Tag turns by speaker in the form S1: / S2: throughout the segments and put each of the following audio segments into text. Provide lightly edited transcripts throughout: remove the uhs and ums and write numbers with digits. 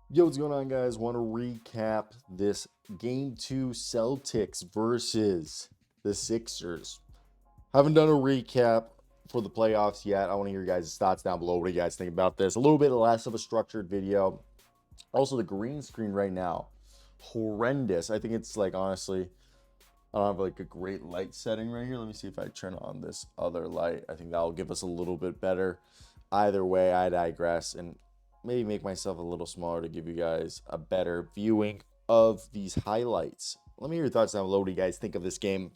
S1: Yo, what's going on, guys? Want to recap this game two Celtics versus the Sixers. Haven't done a recap for the playoffs yet. I want to hear your guys' thoughts down below. What do you guys think about this? A little bit less of a structured video. Also, the green screen right now, horrendous. I think it's like, honestly, I don't have like a great light setting right here. Let me see if I turn on this other light. I think that'll give us a little bit better. Either way, I digress and maybe make myself a little smaller to give you guys a better viewing of these highlights. Let me hear your thoughts down below. What do you guys think of this game?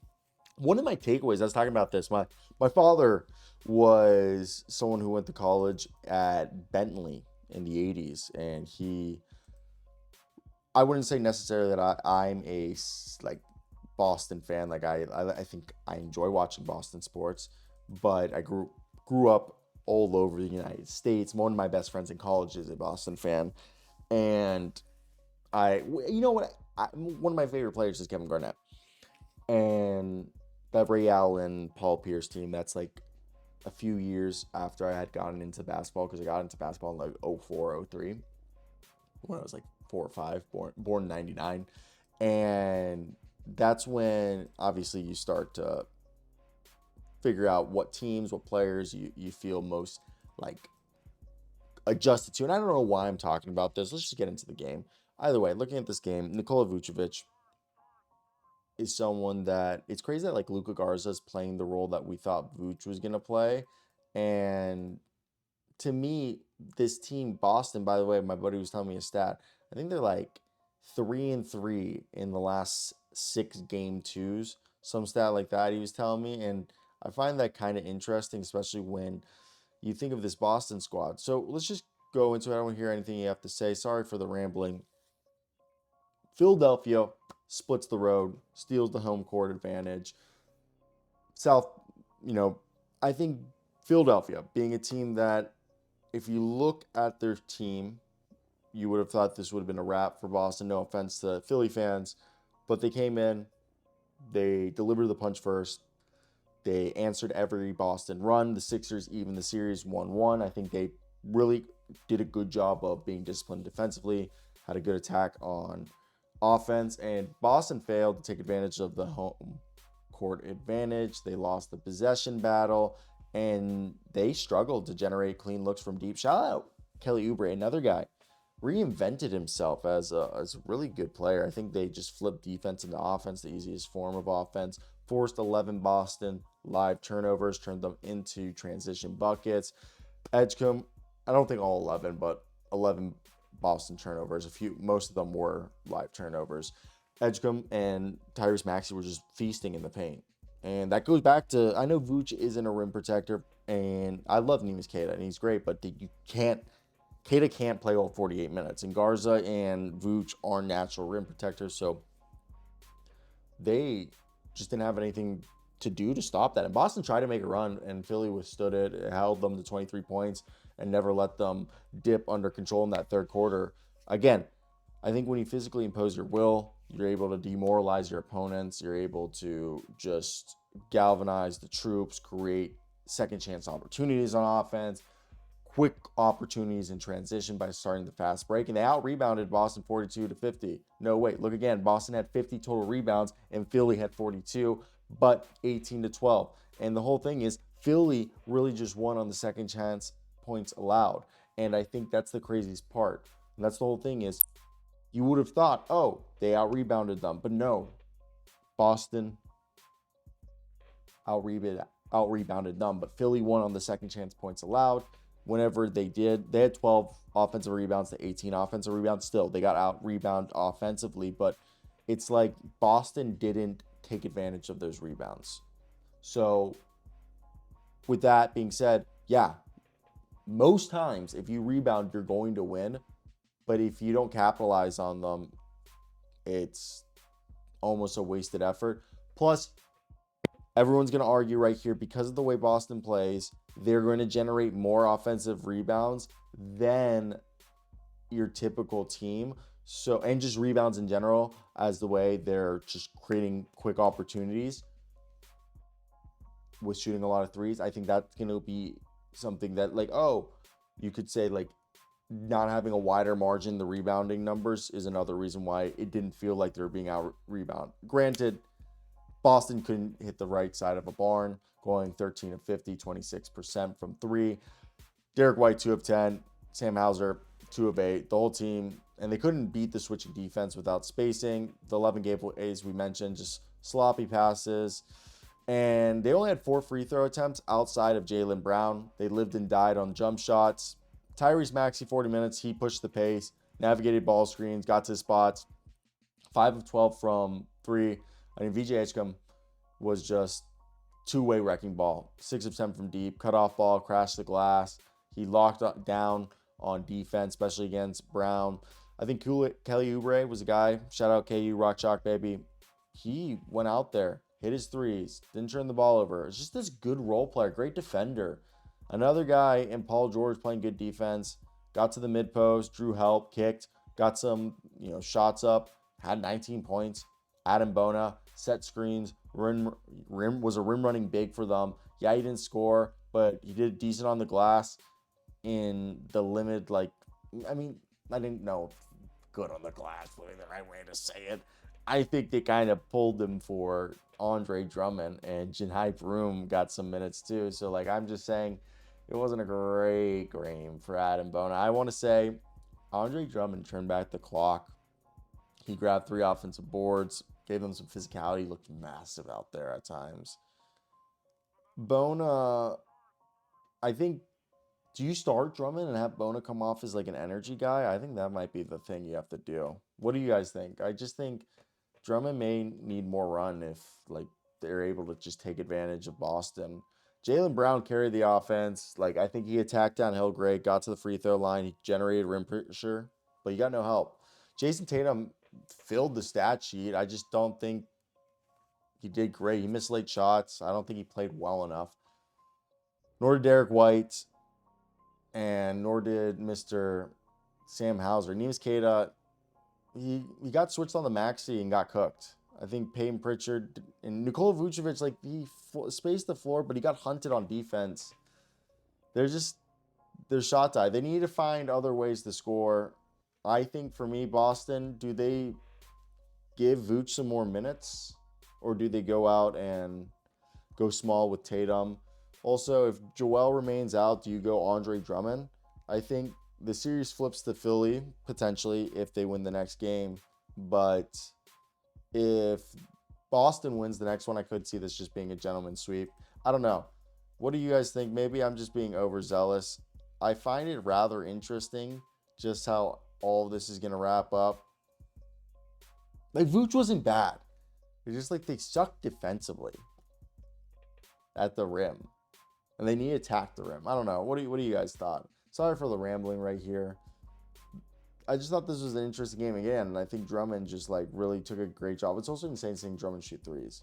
S1: One of my takeaways, I was talking about this. My father was someone who went to college at Bentley in the 80s, and I wouldn't say necessarily that I'm a like Boston fan. Like I think I enjoy watching Boston sports, but I grew up all over the United States. One of my best friends in college is a Boston fan, and you know what, one of my favorite players is Kevin Garnett, and that Ray Allen, Paul Pierce team. That's like a few years after I had gotten into basketball because I got into basketball in like 04, 03 when I was like 4 or 5, born 99, and that's when obviously you start to figure out what teams, what players you feel most like adjusted to. And I don't know why I'm talking about this. Let's just get into the game. Either way, looking at this game, Nikola Vucevic is someone that it's crazy that like Luka Garza is playing the role that we thought Vuce was gonna play. And to me, this team, Boston, by the way, my buddy was telling me a stat. I think they're like 3-3 in the last 6 game twos, some stat like that he was telling me. And I find that kind of interesting, especially when you think of this Boston squad. So let's just go into it. I don't want to hear anything you have to say. Sorry for the rambling. Philadelphia splits the road, steals the home court advantage. South, you know, I think Philadelphia being a team that, if you look at their team, you would have thought this would have been a wrap for Boston. No offense to Philly fans, but they came in, they delivered the punch first. They answered every Boston run. The Sixers even the series 1-1. I think they really did a good job of being disciplined defensively, had a good attack on offense, and Boston failed to take advantage of the home court advantage. They lost the possession battle, and they struggled to generate clean looks from deep. Shout out Kelly Oubre, another guy reinvented himself as a really good player. I think they just flipped defense into offense, the easiest form of offense. Forced 11 Boston live turnovers, turned them into transition buckets. Edgecombe, I don't think all 11, but 11 Boston turnovers. Most of them were live turnovers. Edgecombe and Tyrese Maxey were just feasting in the paint. And that goes back to, I know Vooch isn't a rim protector, and I love Neemias Queta, and he's great, but Queta can't play all 48 minutes. And Garza and Vooch are natural rim protectors, so they just didn't have anything to do to stop that. And Boston tried to make a run, and Philly withstood it. It held them to 23 points and never let them dip under control in that third quarter. Again, I think when you physically impose your will, you're able to demoralize your opponents. You're able to just galvanize the troops, create second chance opportunities on offense, quick opportunities in transition by starting the fast break, and they out rebounded Boston 42-50. No, wait, look again. Boston had 50 total rebounds, and Philly had 42, but 18-12. And the whole thing is, Philly really just won on the second chance points allowed, and I think that's the craziest part. And that's the whole thing is, you would have thought, oh, they out rebounded them, but no, Boston out rebounded them, but Philly won on the second chance points allowed. Whenever they did, they had 12 offensive rebounds to 18 offensive rebounds. Still, they got out rebound offensively, but it's like Boston didn't take advantage of those rebounds. So, with that being said, yeah, most times if you rebound, you're going to win. But if you don't capitalize on them, it's almost a wasted effort. Plus, everyone's going to argue right here because of the way Boston plays, they're going to generate more offensive rebounds than your typical team. So, and just rebounds in general, as the way they're just creating quick opportunities with shooting a lot of threes. I think that's going to be something that, like, oh, you could say, like, not having a wider margin, the rebounding numbers is another reason why it didn't feel like they were being out rebound. Granted, Boston couldn't hit the right side of a barn, going 13 of 50, 26% from three. Derek White, 2 of 10. Sam Hauser, 2 of 8. The whole team, and they couldn't beat the switching defense without spacing. The 11 giveaways we mentioned, just sloppy passes. And they only had 4 free throw attempts outside of Jaylen Brown. They lived and died on jump shots. Tyrese Maxey, 40 minutes. He pushed the pace, navigated ball screens, got to his spots. 5 of 12 from 3. I mean, VJ Edgecombe was just two-way wrecking ball. 6 of 10 from deep. Cut off ball, crashed the glass. He locked down on defense, especially against Brown. I think Kelly Oubre was a guy. Shout out KU, Rock Chalk, baby. He went out there, hit his threes, didn't turn the ball over. It's just this good role player, great defender. Another guy in Paul George playing good defense. Got to the mid post, drew help, kicked, got some shots up, had 19 points. Adam Bona set screens, rim was a rim running big for them. Yeah, he didn't score, but he did decent on the glass in the limit. I didn't know good on the glass was the right way to say it. I think they kind of pulled him for Andre Drummond, and Janai Broom got some minutes too. So I'm just saying it wasn't a great game for Adam Bona. I want to say Andre Drummond turned back the clock. He grabbed 3 offensive boards, gave them some physicality, looked massive out there at times. Bona, I think, do you start Drummond and have Bona come off as an energy guy? I think that might be the thing you have to do. What do you guys think? I just think Drummond may need more run if they're able to just take advantage of Boston. Jaylen Brown carried the offense. I think he attacked downhill great, got to the free throw line, he generated rim pressure, but he got no help. Jason Tatum filled the stat sheet. I just don't think he did great. He missed late shots. I don't think he played well enough. Nor did Derek White, and nor did Mr. Sam Hauser. Neemias Queta, he got switched on the maxi and got cooked. I think Peyton Pritchard and Nikola Vucevic, he spaced the floor, but he got hunted on defense. They're shot dive. They need to find other ways to score. I think for me, Boston, do they give Vooch some more minutes, or do they go out and go small with Tatum? Also, if Joel remains out, do you go Andre Drummond? I think the series flips to Philly, potentially, if they win the next game. But if Boston wins the next one, I could see this just being a gentleman's sweep. I don't know. What do you guys think? Maybe I'm just being overzealous. I find it rather interesting just how all of this is going to wrap up. Vooch wasn't bad. It's just they suck defensively at the rim. And they need to attack the rim. I don't know. What do you guys thought? Sorry for the rambling right here. I just thought this was an interesting game again. And I think Drummond just really took a great job. It's also insane seeing Drummond shoot threes.